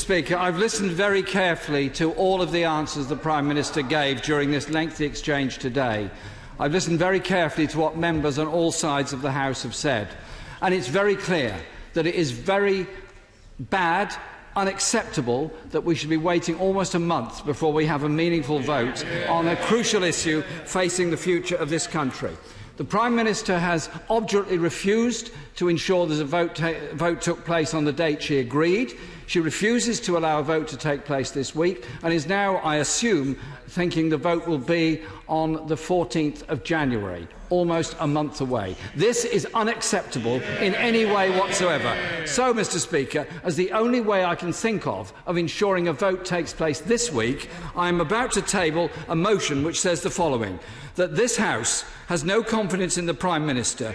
Speaker, I've listened very carefully to all of the answers the Prime Minister gave during this lengthy exchange today. I've listened very carefully to what members on all sides of the House have said. And it's very clear that it is very bad, unacceptable, that we should be waiting almost a month before we have a meaningful vote on a crucial issue facing the future of this country. The Prime Minister has obdurately refused to ensure that a vote took place on the date she agreed. She refuses to allow a vote to take place this week and is now, I assume, thinking the vote will be on the 14th of January, almost a month away. This is unacceptable in any way whatsoever. So, Mr. Speaker, as the only way I can think of ensuring a vote takes place this week, I am about to table a motion which says the following: that this House has no confidence in the Prime Minister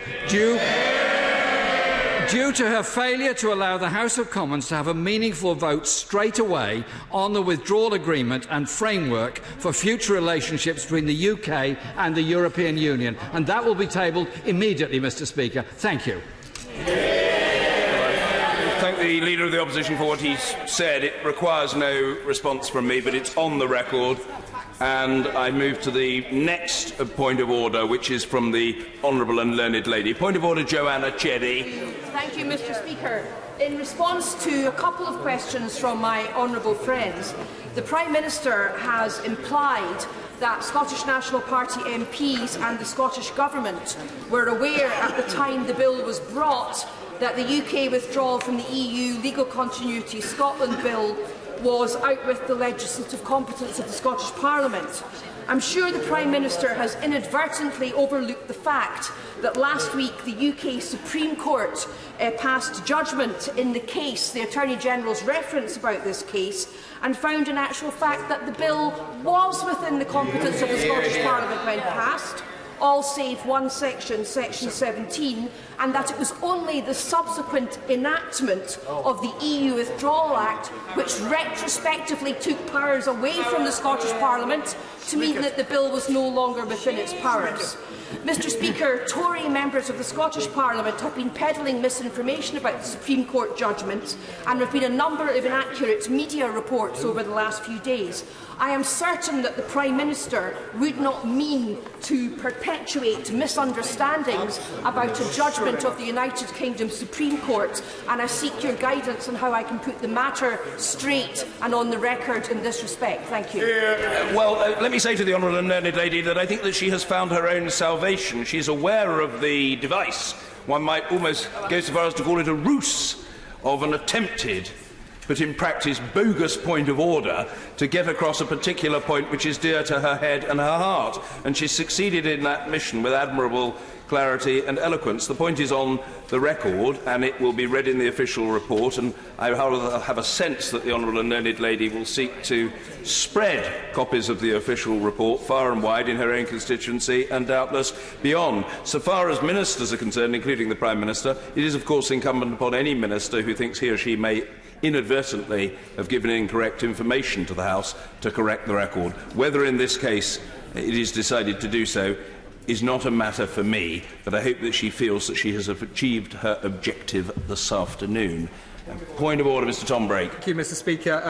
due to her failure to allow the House of Commons to have a meaningful vote straight away on the withdrawal agreement and framework for future relationships between the UK and the European Union. And that will be tabled immediately, Mr. Speaker. Thank you. Thank the Leader of the Opposition for what he said. It requires no response from me, but it's on the record. And I move to the next point of order, which is from the Honourable and Learned Lady. Point of order, Joanna Cherry. Thank you, Mr. Speaker. In response to a couple of questions from my honourable friends, the Prime Minister has implied that Scottish National Party MPs and the Scottish Government were aware at the time the bill was brought that the UK withdrawal from the EU Legal Continuity Scotland Bill was out with the legislative competence of the Scottish Parliament. I'm sure the Prime Minister has inadvertently overlooked the fact that last week the UK Supreme Court passed judgment in the case, the Attorney-General's reference about this case, and found in actual fact that the bill was within the competence of the Scottish Parliament when passed, all save one section, Section 17, and that it was only the subsequent enactment of the EU Withdrawal Act which retrospectively took powers away from the Scottish Parliament to mean that the bill was no longer within its powers. Mr. Speaker, Tory members of the Scottish Parliament have been peddling misinformation about the Supreme Court judgment, and there have been a number of inaccurate media reports over the last few days. I am certain that the Prime Minister would not mean to perpetuate misunderstandings about a judgment of the United Kingdom Supreme Court, and I seek your guidance on how I can put the matter straight and on the record in this respect. Thank you. Let me say to the Honourable and Learned Lady that I think that she has found her own salvation. She is aware of the device. One might almost go so far as to call it a ruse of an attempted, but in practice bogus point of order to get across a particular point which is dear to her head and her heart. And she succeeded in that mission with admirable clarity and eloquence. The point is on the record, and it will be read in the official report, and I have a sense that the Honourable and Learned Lady will seek to spread copies of the official report far and wide in her own constituency and doubtless beyond. So far as ministers are concerned, including the Prime Minister, it is of course incumbent upon any minister who thinks he or she may inadvertently have given incorrect information to the House to correct the record. Whether in this case it is decided to do so is not a matter for me, but I hope that she feels that she has achieved her objective this afternoon. Point of order, Mr Tom Brake. Thank you, Mr. Speaker.